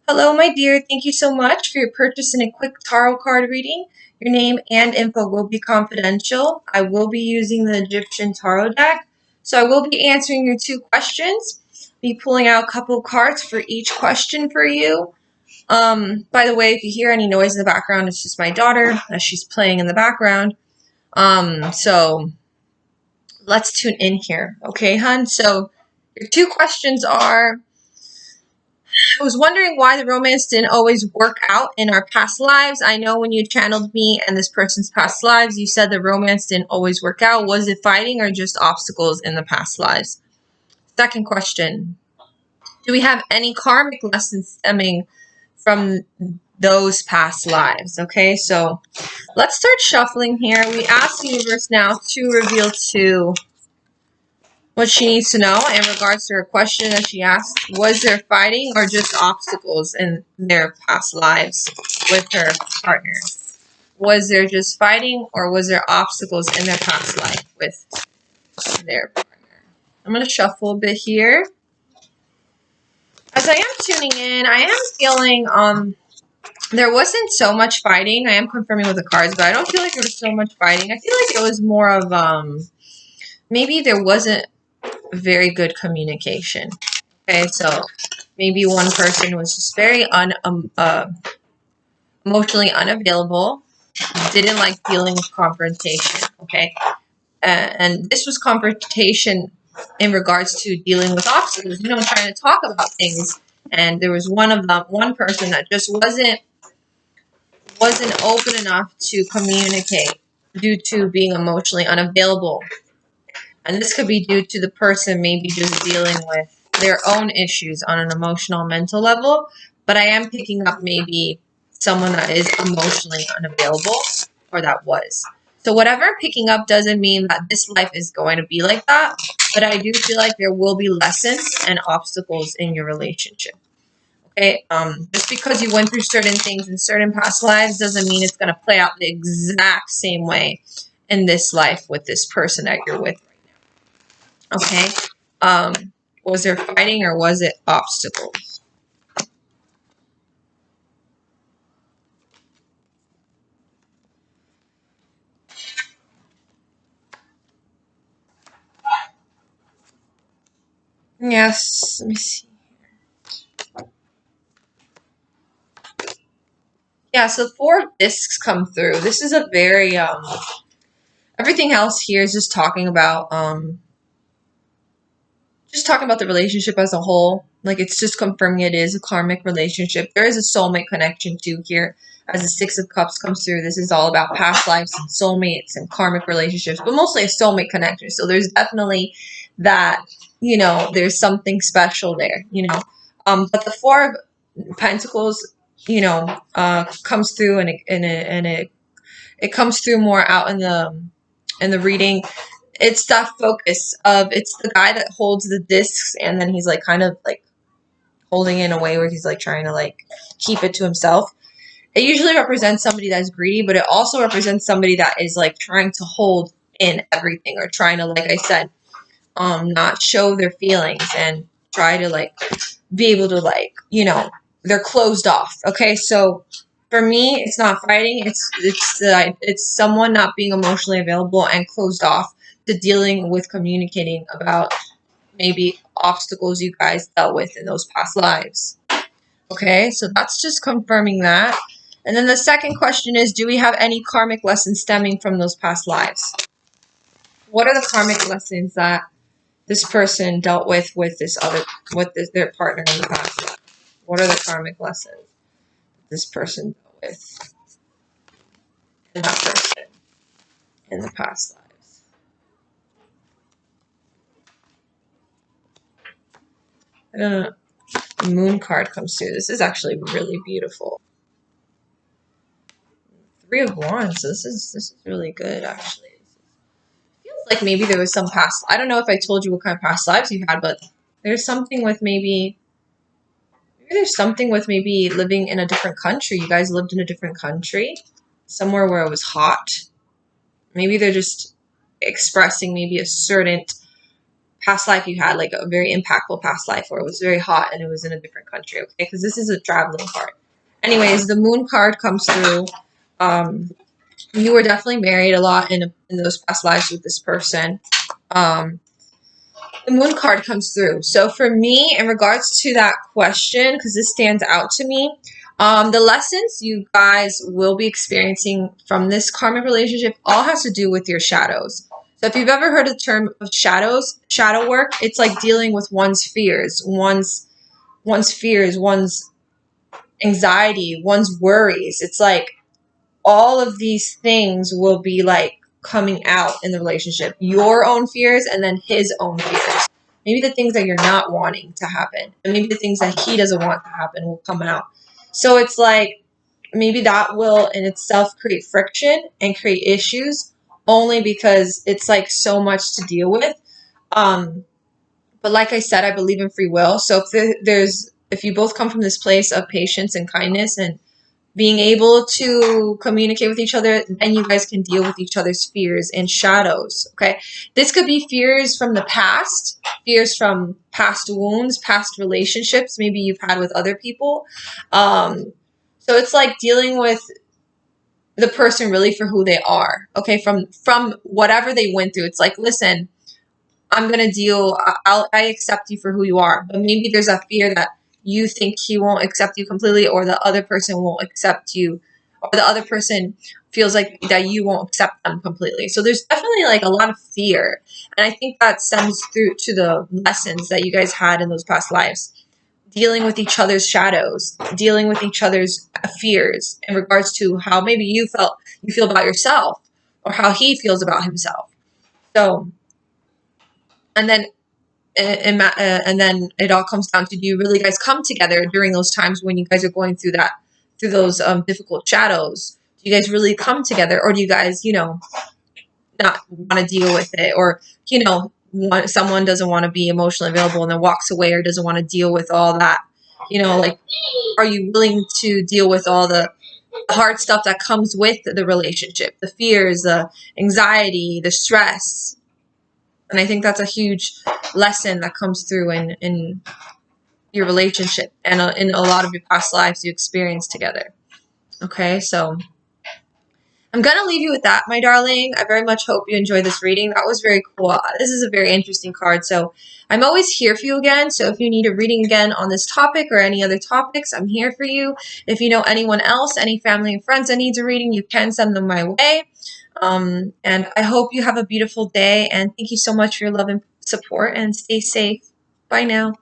Hello, my dear. Thank you so much for your purchase in a quick tarot card reading. Your name and info will be confidential. I will be using the Egyptian tarot deck. So I will be answering your two questions. Be pulling out a couple cards for each question for you. By the way, if you hear any noise in the background, it's just my daughter as she's playing in the background. So let's tune in here. Okay, hun? So your two questions are, I was wondering why the romance didn't always work out in our past lives. I know when you channeled me and this person's past lives, you said the romance didn't always work out. Was it fighting or just obstacles in the past lives? Second question. Do we have any karmic lessons stemming from those past lives? Okay, so let's start shuffling here. We ask the universe now to reveal to what she needs to know in regards to her question that she asked. Was there fighting or just obstacles in their past lives with her partner? Was there just fighting or was there obstacles in their past life with their partner? I'm going to shuffle a bit here. As I am tuning in, I am feeling there wasn't so much fighting. I am confirming with the cards, but I don't feel like there was so much fighting. I feel like it was more of maybe there wasn't very good communication. Okay, so maybe one person was just very emotionally unavailable, didn't like dealing with confrontation. Okay, and this was confrontation in regards to dealing with obstacles. Trying to talk about things, and there was one person that just wasn't open enough to communicate due to being emotionally unavailable. And this could be due to the person maybe just dealing with their own issues on an emotional, mental level. But I am picking up maybe someone that is emotionally unavailable, or that was. So whatever I'm picking up doesn't mean that this life is going to be like that. But I do feel like there will be lessons and obstacles in your relationship. Okay, just because you went through certain things in certain past lives doesn't mean it's going to play out the exact same way in this life with this person that you're with. Okay. Was there fighting or was it obstacles? Yes. Let me see. Yeah, so 4 discs come through. This is a very everything else here is just talking about the relationship as a whole. Like, it's just confirming it is a karmic relationship. There is a soulmate connection too here. As the 6 of Cups comes through, this is all about past lives and soulmates and karmic relationships, but mostly a soulmate connection. So there's definitely that, there's something special there, But the 4 of Pentacles, comes through and it comes through more out in the reading. It's that focus of, it's the guy that holds the discs and then he's like kind of like holding it in a way where he's like trying to like keep it to himself. It usually represents somebody that's greedy, but it also represents somebody that is like trying to hold in everything, or trying to, like I said, not show their feelings and try to like be able to like, they're closed off. Okay, so for me, it's not fighting. It's someone not being emotionally available and closed off to dealing with communicating about maybe obstacles you guys dealt with in those past lives. Okay, so that's just confirming that. And then the second question is, do we have any karmic lessons stemming from those past lives? What are the karmic lessons that this person dealt with their partner in the past? What are the karmic lessons this person dealt with and that person in the past lives? I don't know. The Moon card comes through. This is actually really beautiful. 3 of Wands. So this is really good, actually. Feels like maybe there was some past. I don't know if I told you what kind of past lives you had, but there's something with maybe there's something with maybe living in a different country. You guys lived in a different country, somewhere where it was hot. Maybe they're just expressing maybe a certain past life you had, like a very impactful past life, or it was very hot and it was in a different country, okay? Because this is a traveling card. Anyways, the moon card comes through. You were definitely married a lot in those past lives with this person. The moon card comes through. So for me, in regards to that question, because this stands out to me, the lessons you guys will be experiencing from this karmic relationship all has to do with your shadows. So if you've ever heard the term of shadows, shadow work, it's like dealing with one's fears, one's anxiety, one's worries. It's like all of these things will be like coming out in the relationship. Your own fears and then his own fears. Maybe the things that you're not wanting to happen, and maybe the things that he doesn't want to happen will come out. So it's like maybe that will in itself create friction and create issues only because it's like so much to deal with. But like I said, I believe in free will. So if you both come from this place of patience and kindness and being able to communicate with each other, then you guys can deal with each other's fears and shadows, okay? This could be fears from the past, fears from past wounds, past relationships maybe you've had with other people. So it's like dealing with the person really for who they are, okay? From whatever they went through. It's like, listen, I'm going to I accept you for who you are. But maybe there's a fear that you think he won't accept you completely, or the other person won't accept you, or the other person feels like that you won't accept them completely. So there's definitely like a lot of fear. And I think that stems through to the lessons that you guys had in those past lives. Dealing with each other's shadows, dealing with each other's fears in regards to how maybe you feel about yourself, or how he feels about himself. So, and then and then it all comes down to, do you really guys come together during those times when you guys are going through those difficult shadows? Do you guys really come together, or do you guys, not want to deal with it, or someone doesn't want to be emotionally available and then walks away, or doesn't want to deal with all that? Like, are you willing to deal with all the hard stuff that comes with the relationship, the fears, the anxiety, the stress? And I think that's a huge lesson that comes through in your relationship and in a lot of your past lives you experienced together. Okay, so I'm going to leave you with that, my darling. I very much hope you enjoyed this reading. That was very cool. This is a very interesting card. So I'm always here for you again. So if you need a reading again on this topic or any other topics, I'm here for you. If you know anyone else, any family and friends that needs a reading, you can send them my way. And I hope you have a beautiful day. And thank you so much for your love and support. And stay safe. Bye now.